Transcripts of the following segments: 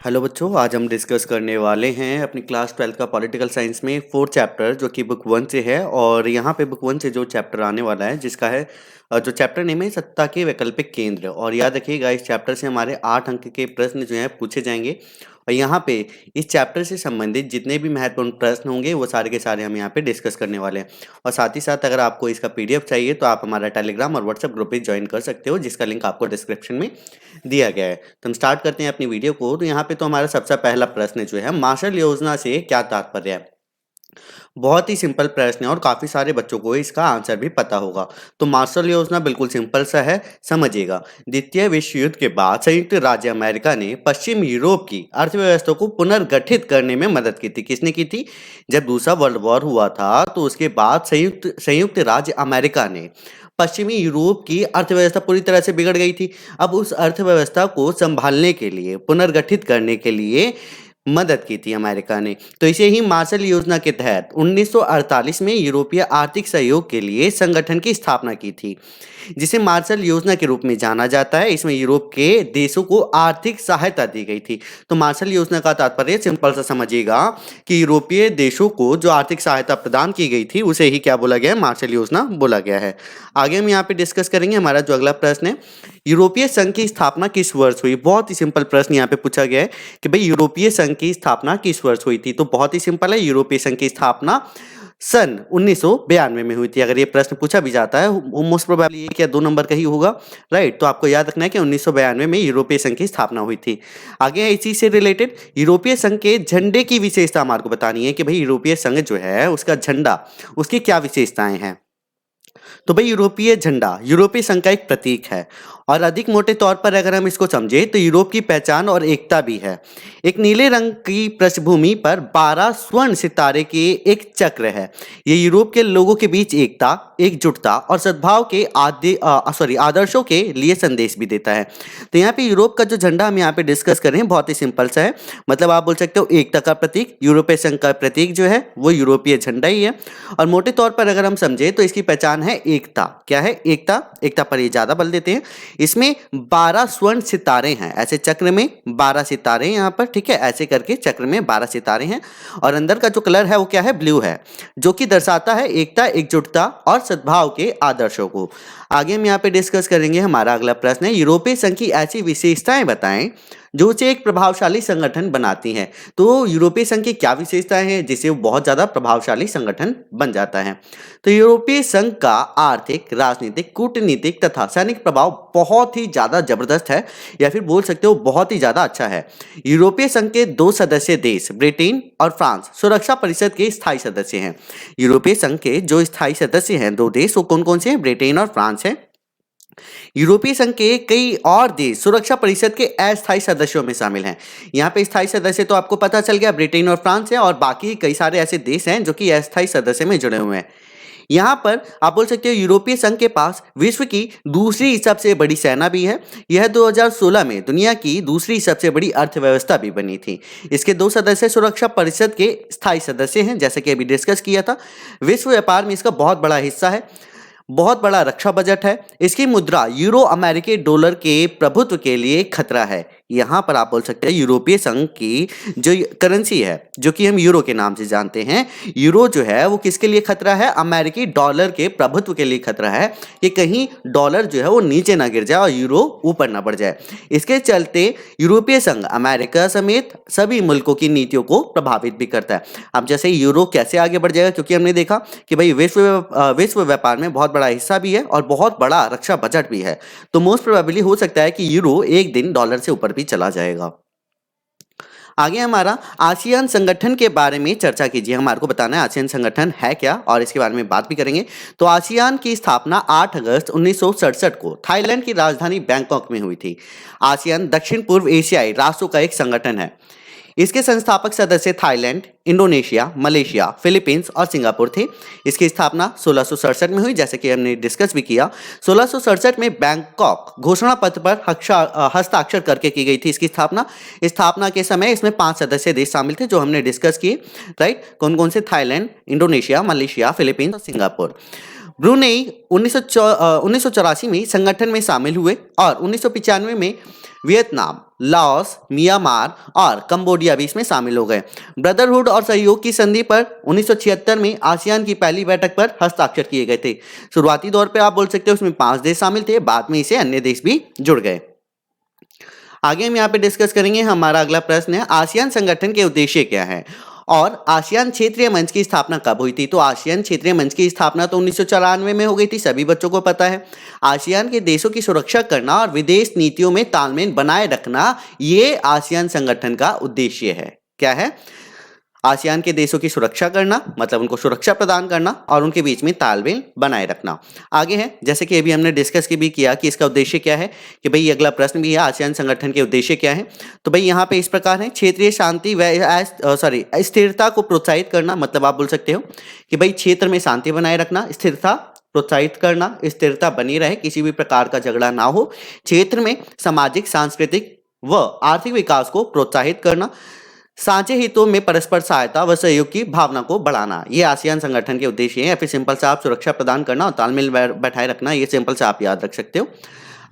Hello बच्चों, आज हम डिस्कस करने वाले हैं अपनी क्लास 12 का पॉलिटिकल साइंस में फोर्थ चैप्टर जो कि बुक 1 से है। और यहाँ पे बुक 1 से जो चैप्टर आने वाला है जिसका है जो चैप्टर नेम है सत्ता के वैकल्पिक केंद्र। और याद रखिएगा इस चैप्टर से हमारे 8 अंक के प्रश्न जो हैं पूछे जाएंगे। और यहाँ पे इस चैप्टर से संबंधित जितने भी महत्वपूर्ण प्रश्न होंगे वो सारे के सारे हम यहाँ पे डिस्कस करने वाले हैं। और साथ ही साथ अगर आपको इसका पीडीएफ चाहिए तो आप हमारा टेलीग्राम और व्हाट्सएप ग्रुप पे ज्वाइन कर सकते हो, जिसका लिंक आपको डिस्क्रिप्शन में दिया गया है। तो हम स्टार्ट करते हैं अपनी वीडियो को। तो यहाँ पे तो हमारा सबसे पहला प्रश्न जो है, मार्शल योजना से क्या तात्पर्य है। बहुत ही सिंपल प्रश्न है और काफी सारे बच्चों को इसका आंसर भी पता होगा। तो मार्शल योजना बिल्कुल सिंपल सा है, समझिएगा। द्वितीय विश्व युद्ध के बाद संयुक्त राज्य अमेरिका ने पश्चिम यूरोप की अर्थव्यवस्था को पुनर्गठित करने में मदद की थी। किसने की थी? जब दूसरा वर्ल्ड वॉर हुआ था तो उसके बाद संयुक्त राज्य अमेरिका ने पश्चिमी यूरोप की अर्थव्यवस्था पूरी तरह से बिगड़ गई थी। अब उस अर्थव्यवस्था को संभालने के लिए, पुनर्गठित करने के लिए मदद की थी अमेरिका ने। तो इसे ही मार्शल योजना के तहत 1948 में यूरोपीय आर्थिक सहयोग के लिए संगठन की स्थापना की थी, जिसे मार्शल योजना के रूप में जाना जाता है। इसमें यूरोप के देशों को आर्थिक सहायता दी गई थी। तो मार्शल योजना का तात्पर्य सिंपल सा समझिएगा कि यूरोपीय देशों को जो आर्थिक सहायता प्रदान की गई थी उसे ही क्या बोला गया है? मार्शल योजना बोला गया है। आगे हम यहाँ पे डिस्कस करेंगे। हमारा जो अगला प्रश्न है, यूरोपीय संघ की स्थापना किस वर्ष हुई? बहुत ही सिंपल प्रश्न यहाँ पे पूछा गया है कि भाई यूरोपीय संघ की स्थापना किस वर्ष हुई थी। तो बहुत ही सिंपल है, यूरोपीय संघ की स्थापना सन 1992 में हुई थी। अगर ये प्रश्न पूछा भी जाता है, मोस्ट प्रोबेबली 1 या 2 नंबर का ही होगा, राइट। तो आपको याद रखना है कि 1992 में यूरोपीय संघ की स्थापना हुई थी। आगे इसी से रिलेटेड यूरोपीय संघ के झंडे की विशेषता हमारे को बतानी है कि भाई यूरोपीय संघ जो है उसका झंडा, उसकी क्या विशेषताएं हैं। तो भाई यूरोपीय झंडा यूरोपीय संघ का एक प्रतीक है। और अधिक मोटे तौर पर अगर हम इसको समझे तो यूरोप की पहचान और एकता भी है। एक नीले रंग की पृष्ठभूमि पर 12 स्वर्ण सितारे के एक चक्र है। ये यूरोप के लोगों के बीच एकता, एकजुटता और सद्भाव के आदर्शों के लिए संदेश भी देता है। तो यहाँ पे यूरोप का जो झंडा हम यहाँ पे डिस्कस कर रहे हैं बहुत ही सिंपल सा है। मतलब आप बोल सकते हो एकता का प्रतीक, यूरोपीय संघ का प्रतीक जो है वो यूरोपीय झंडा ही है। और मोटे तौर पर अगर हम समझे तो इसकी पहचान है एकता। क्या है? एकता। एकता पर ये ज्यादा बल देते हैं। इसमें 12 स्वर्ण सितारे हैं, ऐसे चक्र में 12 सितारे हैं यहाँ पर, ठीक है। ऐसे करके चक्र में 12 सितारे हैं। और अंदर का जो कलर है वो क्या है? ब्लू है, जो कि दर्शाता है एकता, एकजुटता और सद्भाव के आदर्शों को। आगे हम यहाँ पे डिस्कस करेंगे। हमारा अगला प्रश्न है, यूरोपीय संघ की ऐसी विशेषताएं बताएं जो उसे एक प्रभावशाली संगठन बनाती हैं। तो यूरोपीय संघ की क्या विशेषताएं हैं जिससे वो बहुत ज्यादा प्रभावशाली संगठन बन जाता है? तो यूरोपीय संघ का आर्थिक, राजनीतिक, कूटनीतिक तथा सैनिक प्रभाव बहुत ही ज्यादा जबरदस्त है, या फिर बोल सकते हो बहुत ही ज्यादा अच्छा है। यूरोपीय संघ के 2 सदस्य देश ब्रिटेन और फ्रांस सुरक्षा परिषद के स्थायी सदस्य हैं। यूरोपीय संघ के जो स्थायी सदस्य हैं 2 देश, वो कौन कौन से हैं? ब्रिटेन और फ्रांस है। यूरोपीय संघ के कई और देश सुरक्षा परिषद के अस्थायी सदस्यों में शामिल हैं। यहाँ पे स्थायी सदस्य तो आपको पता चल गया, ब्रिटेन और फ्रांस है, और बाकी कई सारे ऐसे देश हैं जो कि अस्थायी सदस्य में जुड़े हुए हैं। यहाँ पर आप बोल सकते हो यूरोपीय संघ के पास विश्व की दूसरी सबसे बड़ी सेना भी है। यह 2016 में दुनिया की दूसरी सबसे बड़ी अर्थव्यवस्था भी बनी थी। इसके 2 सदस्य सुरक्षा परिषद के स्थायी सदस्य हैं, जैसे कि अभी डिस्कस किया था। विश्व व्यापार में इसका बहुत बड़ा हिस्सा है। बहुत बड़ा रक्षा बजट है। इसकी मुद्रा यूरो अमेरिकी डॉलर के प्रभुत्व के लिए खतरा है। यहाँ पर आप बोल सकते हैं यूरोपीय संघ की जो करेंसी है, जो कि हम यूरो के नाम से जानते हैं, यूरो जो है वो किसके लिए खतरा है? अमेरिकी डॉलर के प्रभुत्व के लिए खतरा है कि कहीं डॉलर जो है वो नीचे ना गिर जाए और यूरो ऊपर ना बढ़ जाए। इसके चलते यूरोपीय संघ अमेरिका समेत सभी मुल्कों की नीतियों को प्रभावित भी करता है। अब जैसे यूरो कैसे आगे बढ़ जाएगा, क्योंकि हमने देखा कि भाई विश्व व्यापार में बहुत बड़ा हिस्सा भी है और बहुत बड़ा रक्षा बजट भी है। तो मोस्ट प्रोबेबली हो सकता है कि यूरो एक दिन डॉलर से ऊपर भी चला जाएगा। आगे हमारा आसियान संगठन के बारे में चर्चा कीजिए। हमारे को बताना है आसियान संगठन है क्या, और इसके बारे में बात भी करेंगे। तो आसियान की स्थापना 8 अगस्त 1967 को थाईलैंड की राजधानी बैंकॉक में हुई थी। आसियान दक्षिण पूर्व एशियाई राष्ट्रों का एक संगठन है। इसके संस्थापक सदस्य थाईलैंड, इंडोनेशिया, मलेशिया, फिलीपींस और सिंगापुर थे। इसकी स्थापना 1667 में हुई, जैसे कि हमने डिस्कस भी किया। 1667 में बैंकॉक घोषणा पत्र पर हस्ताक्षर करके की गई थी इसकी स्थापना। स्थापना के समय इसमें 5 सदस्य देश शामिल थे जो हमने डिस्कस किए, राइट। कौन कौन से? थाईलैंड, इंडोनेशिया, मलेशिया, फिलीपींस और सिंगापुर। ब्रुनेई 1984 में संगठन में शामिल हुए और 1995 में वियतनाम, लाओस, म्यांमार और कंबोडिया भी इसमें शामिल हो गए। ब्रदरहुड और सहयोग की संधि पर 1976 में आसियान की पहली बैठक पर हस्ताक्षर किए गए थे। शुरुआती दौर पे आप बोल सकते हो उसमें 5 देश शामिल थे, बाद में इसे अन्य देश भी जुड़ गए। आगे हम यहाँ पे डिस्कस करेंगे। हमारा अगला प्रश्न है, आसियान संगठन के उद्देश्य क्या है और आसियान क्षेत्रीय मंच की स्थापना कब हुई थी? तो आसियान क्षेत्रीय मंच की स्थापना तो 1994 में हो गई थी, सभी बच्चों को पता है। आसियान के देशों की सुरक्षा करना और विदेश नीतियों में तालमेल बनाए रखना, ये आसियान संगठन का उद्देश्य है। क्या है? आसियान के देशों की सुरक्षा करना, मतलब उनको सुरक्षा प्रदान करना और उनके बीच में तालमेल बनाए रखना। आगे है, जैसे कि अभी हमने डिस्कस भी किया कि इसका उद्देश्य क्या है, कि भाई अगला प्रश्न भी है, आसियान संगठन के उद्देश्य क्या है? तो भाई यहाँ पे इस प्रकार है, क्षेत्रीय शांति व स्थिरता को प्रोत्साहित करना, मतलब आप बोल सकते हो कि भाई क्षेत्र में शांति बनाए रखना, स्थिरता प्रोत्साहित करना, स्थिरता बनी रहे, किसी भी प्रकार का झगड़ा ना हो। क्षेत्र में सामाजिक, सांस्कृतिक व आर्थिक विकास को प्रोत्साहित करना, साझे हितों में परस्पर सहायता व सहयोग की भावना को बढ़ाना, ये आसियान संगठन के उद्देश्य हैं। या फिर सिंपल सा आप सुरक्षा प्रदान करना और तालमेल बैठाए रखना, ये सिंपल सा आप याद रख सकते हो।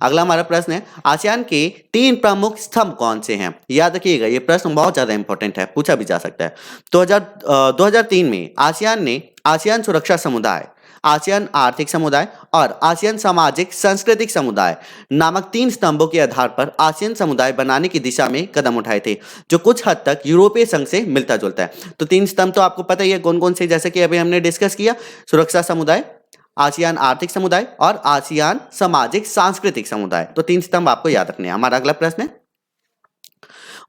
अगला हमारा प्रश्न है, आसियान के 3 प्रमुख स्तंभ कौन से हैं? याद रखिएगा, ये प्रश्न बहुत ज्यादा इंपॉर्टेंट है, पूछा भी जा सकता है। 2003 में आसियान ने आसियान सुरक्षा समुदाय, आसियान आर्थिक समुदाय और आसियान सामाजिक सांस्कृतिक समुदाय नामक 3 स्तंभों के आधार पर आसियान समुदाय बनाने की दिशा में कदम उठाए थे, जो कुछ हद तक यूरोपीय संघ से मिलता जुलता है। तो 3 स्तंभ तो आपको पता ही है कौन कौन से, जैसे कि अभी हमने डिस्कस किया, सुरक्षा समुदाय, आसियान आर्थिक समुदाय और आसियान सामाजिक सांस्कृतिक समुदाय। तो 3 स्तंभ आपको याद रखने हैं। हमारा अगला प्रश्न है,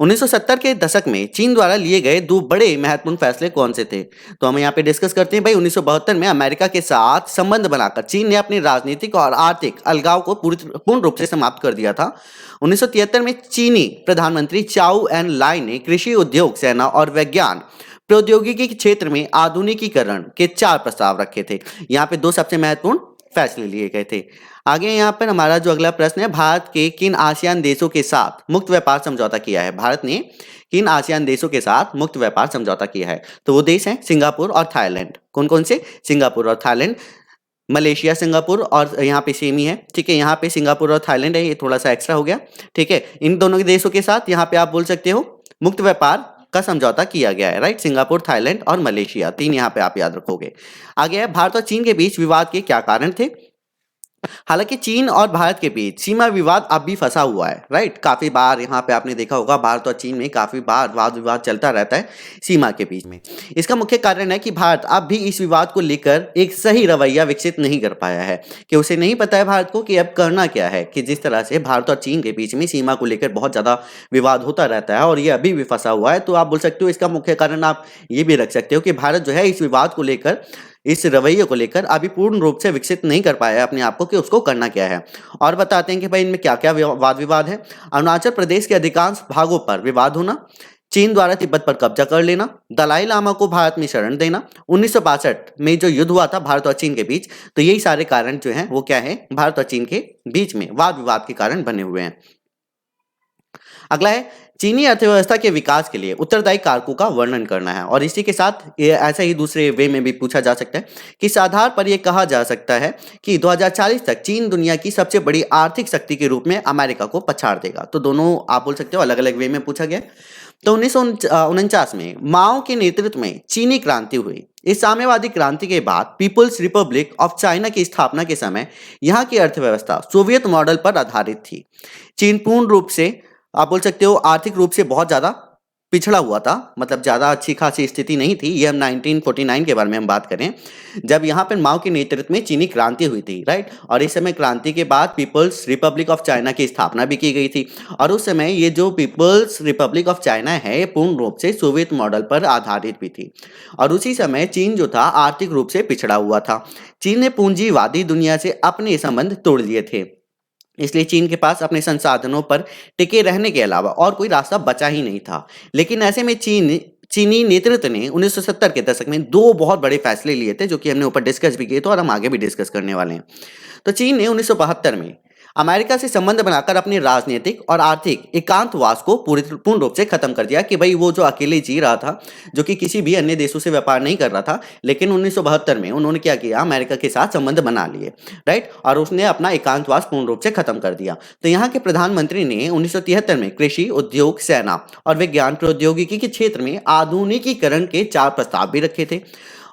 1970 के दशक में चीन द्वारा लिए गए 2 बड़े महत्वपूर्ण फैसले कौन से थे? तो हम यहाँ पे डिस्कस करते हैं। भाई 1972 में अमेरिका के साथ संबंध बनाकर चीन ने अपनी राजनीतिक और आर्थिक अलगाव को पूर्ण रूप से समाप्त कर दिया था। 1973 में चीनी प्रधानमंत्री चाउ एन लाई ने कृषि, उद्योग, सेना और विज्ञान प्रौद्योगिकी के क्षेत्र में आधुनिकीकरण के 4 प्रस्ताव रखे थे। यहाँ पे 2 सबसे महत्वपूर्ण फैसले लिए गए थे। आगे यहाँ पर हमारा जो अगला प्रश्न है, भारत के किन आसियान देशों के साथ मुक्त व्यापार समझौता किया है? भारत ने किन आसियान देशों के साथ मुक्त व्यापार समझौता किया है? तो वो देश हैं सिंगापुर और थाईलैंड। कौन कौन से? सिंगापुर और थाईलैंड। मलेशिया, सिंगापुर और यहाँ पे सेम ही है, ठीक है। यहाँ पे सिंगापुर और थाईलैंड है, ये थोड़ा सा एक्स्ट्रा हो गया, ठीक है। इन दोनों के देशों के साथ यहाँ पे आप बोल सकते हो मुक्त व्यापार का समझौता किया गया है, राइट। सिंगापुर, थाईलैंड और मलेशिया, 3 यहाँ पे आप याद रखोगे। आगे है, भारत और चीन के बीच विवाद के क्या कारण थे? हालांकि चीन और भारत के बीच सीमा विवाद अब भी फंसा हुआ है, राइट। काफी बार यहाँ पे आपने देखा होगा, भारत और चीन में काफी बार वाद विवाद चलता रहता है सीमा के बीच में। इसका मुख्य कारण है कि भारत अब भी इस विवाद को लेकर एक सही रवैया विकसित नहीं कर पाया है, कि उसे नहीं पता है भारत को कि अब करना क्या है। कि जिस तरह से भारत और चीन के बीच में सीमा को लेकर बहुत ज्यादा विवाद होता रहता है और ये अभी भी फंसा हुआ है, तो आप बोल सकते हो इसका मुख्य कारण आप ये भी रख सकते हो कि भारत जो है इस विवाद को लेकर, इस रवैये को लेकर अभी पूर्ण रूप से विकसित नहीं कर पाया है अपने आप को कि उसको करना क्या है। और बताते हैं कि भाई इनमें क्या क्या वाद विवाद है। अरुणाचल प्रदेश के अधिकांश भागों पर विवाद होना, चीन द्वारा तिब्बत पर कब्जा कर लेना, दलाई लामा को भारत में शरण देना, 1962 में जो युद्ध हुआ था भारत और चीन के बीच, तो यही सारे कारण जो हैं वो क्या है, भारत और चीन के बीच में वाद विवाद के कारण बने हुए हैं। अगला है, चीनी अर्थव्यवस्था के विकास के लिए उत्तरदायी कारकों का वर्णन करना है। और इसी के साथ ये ऐसा ही दूसरे वे में भी पूछा जा सकता है कि इस आधार पर यह कहा जा सकता है कि 2040 तक चीन दुनिया की सबसे बड़ी आर्थिक शक्ति के रूप में अमेरिका को पछाड़ देगा। तो दोनों आप बोल सकते हो अलग अलग वे में पूछा गया। तो 1949 में माओ के नेतृत्व में चीनी क्रांति हुई। इस साम्यवादी क्रांति के बाद पीपुल्स रिपब्लिक ऑफ चाइना की स्थापना के समय यहाँ की अर्थव्यवस्था सोवियत मॉडल पर आधारित थी। चीन पूर्ण रूप से आप बोल सकते हो आर्थिक रूप से बहुत ज्यादा पिछड़ा हुआ था, मतलब ज्यादा अच्छी खासी स्थिति नहीं थी। ये हम 1949 के बारे में हम बात करें, जब यहाँ पर माओ के नेतृत्व में चीनी क्रांति हुई थी, राइट। और इस समय क्रांति के बाद पीपल्स रिपब्लिक ऑफ चाइना की स्थापना भी की गई थी। और उस समय ये जो पीपल्स रिपब्लिक ऑफ चाइना है, ये पूर्ण रूप से सोवियत मॉडल पर आधारित भी थी। और उसी समय चीन जो था आर्थिक रूप से पिछड़ा हुआ था। चीन ने पूंजीवादी दुनिया से अपने संबंध तोड़ लिए थे, इसलिए चीन के पास अपने संसाधनों पर टिके रहने के अलावा और कोई रास्ता बचा ही नहीं था। लेकिन ऐसे में चीनी नेतृत्व ने 1970 के दशक में 2 बहुत बड़े फैसले लिए थे, जो कि हमने ऊपर डिस्कस भी किए थे और हम आगे भी डिस्कस करने वाले हैं। तो चीन ने 1972 में अमेरिका से संबंध बनाकर अपने राजनीतिक और आर्थिक एकांतवास को पूर्ण रूप से खत्म कर दिया कि भाई वो जो अकेले जी रहा था, जो कि किसी भी अन्य देशों से व्यापार नहीं कर रहा था, लेकिन 1972 में उन्होंने क्या किया, अमेरिका के साथ संबंध बना लिए, राइट, और उसने अपना एकांतवास पूर्ण रूप से खत्म कर दिया। तो यहाँ के प्रधानमंत्री ने 1973 में कृषि, उद्योग, सेना और विज्ञान प्रौद्योगिकी के क्षेत्र में आधुनिकीकरण के 4 प्रस्ताव भी रखे थे।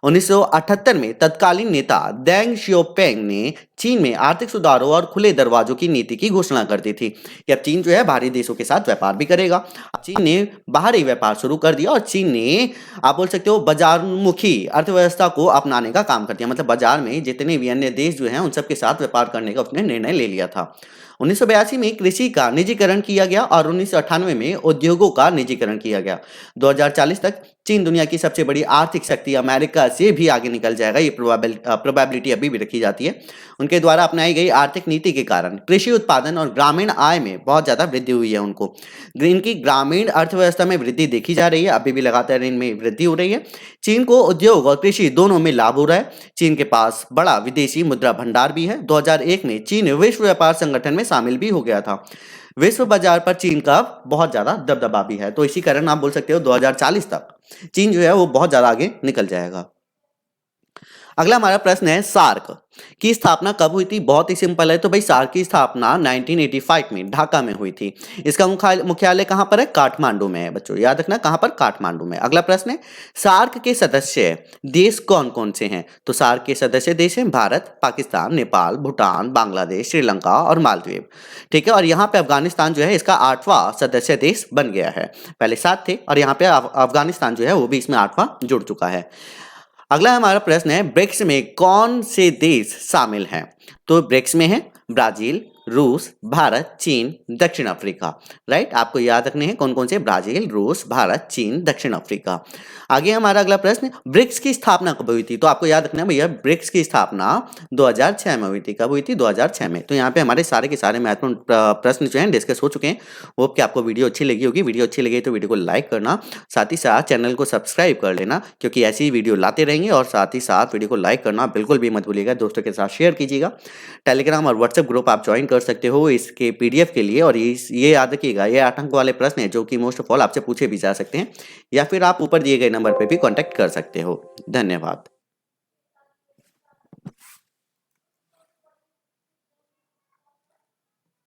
1978 में तत्कालीन नेता देंग शियोपेंग ने चीन में आर्थिक सुधारों और खुले दरवाजों की नीति की घोषणा कर दी थी कि अब चीन जो है बाहरी देशों के साथ व्यापार भी करेगा। चीन ने बाहरी व्यापार शुरू कर दिया और चीन ने, आप बोल सकते हो, बाजारमुखी अर्थव्यवस्था को अपनाने का काम कर दिया। मतलब बाजार में जितने भी अन्य देश जो हैं उन सब के साथ व्यापार करने का उसने निर्णय ले लिया था। 1982 में कृषि का निजीकरण किया गया और 1998 में उद्योगों का निजीकरण किया गया। 2040 तक चीन दुनिया की सबसे बड़ी आर्थिक शक्ति अमेरिका से भी आगे निकल जाएगा, ये प्रोबेबिलिटी अभी भी रखी जाती है। उनके द्वारा अपनाई गई आर्थिक नीति के कारण कृषि उत्पादन और ग्रामीण आय में बहुत ज़्यादा वृद्धि हुई है उनको। इनकी ग्रामीण अर्थव्यवस्था में वृद्धि देखी जा रही है, अभी भी लगातार इनमें वृद्धि हो रही है। चीन को उद्योग और कृषि दोनों में लाभ हो रहा है। चीन के पास बड़ा विदेशी मुद्रा भंडार भी है। 2001 में चीन विश्व व्यापार संगठन में शामिल भी हो गया था। विश्व बाजार पर चीन का बहुत ज्यादा दबदबा भी है। तो इसी कारण आप बोल सकते हो 2040 तक चीन जो है वो बहुत ज्यादा आगे निकल जाएगा। अगला हमारा प्रश्न है, सार्क की स्थापना कब हुई थी? बहुत ही सिंपल है। तो भाई सार्क की स्थापना 1985 में ढाका में हुई थी। इसका मुख्यालय कहां पर है? काठमांडू में है। बच्चों याद रखना, कहां पर? काठमांडू में। अगला प्रश्न है, सार्क के सदस्य देश कौन कौन से हैं? तो सार्क के सदस्य देश हैं भारत, पाकिस्तान, नेपाल, भूटान, बांग्लादेश, श्रीलंका और मालदीव। ठीक है, और यहाँ पे अफगानिस्तान जो है इसका 8वां सदस्य देश बन गया है। पहले 7 थे और यहाँ पे अफगानिस्तान जो है वो भी इसमें 8वां जुड़ चुका है। अगला हमारा प्रश्न है, ब्रिक्स में कौन से देश शामिल हैं? तो ब्रिक्स में है ब्राजील, रूस, भारत, चीन, दक्षिण अफ्रीका। राइट, आपको याद रखने हैं कौन कौन से? ब्राजील, रूस, भारत, चीन, दक्षिण अफ्रीका। आगे हमारा अगला प्रश्न, ब्रिक्स की स्थापना कब हुई थी? तो आपको याद रखना है भैया, ब्रिक्स की स्थापना 2006 में हुई थी। कब हुई थी? 2006 में। तो यहाँ पे हमारे सारे के सारे महत्वपूर्ण प्रश्न जो हैं डिस्कस हो चुके हैं। होप कि आपको वीडियो अच्छी लगी होगी। वीडियो अच्छी लगी तो वीडियो को लाइक करना, साथ ही साथ चैनल को सब्सक्राइब कर लेना, क्योंकि ऐसी ही वीडियो लाते रहेंगे। और साथ ही साथ वीडियो को लाइक करना बिल्कुल भी मत भूलिएगा, दोस्तों के साथ शेयर कीजिएगा। टेलीग्राम और व्हाट्सएप ग्रुप आप ज्वाइन कर सकते हो इसके पीडीएफ के लिए। और ये याद रखिएगा, ये 8 अंक वाले प्रश्न हैं जो कि मोस्ट ऑफ ऑल आपसे पूछे भी जा सकते हैं, या फिर आप ऊपर दिए गए नंबर पर भी कॉन्टैक्ट कर सकते हो। धन्यवाद।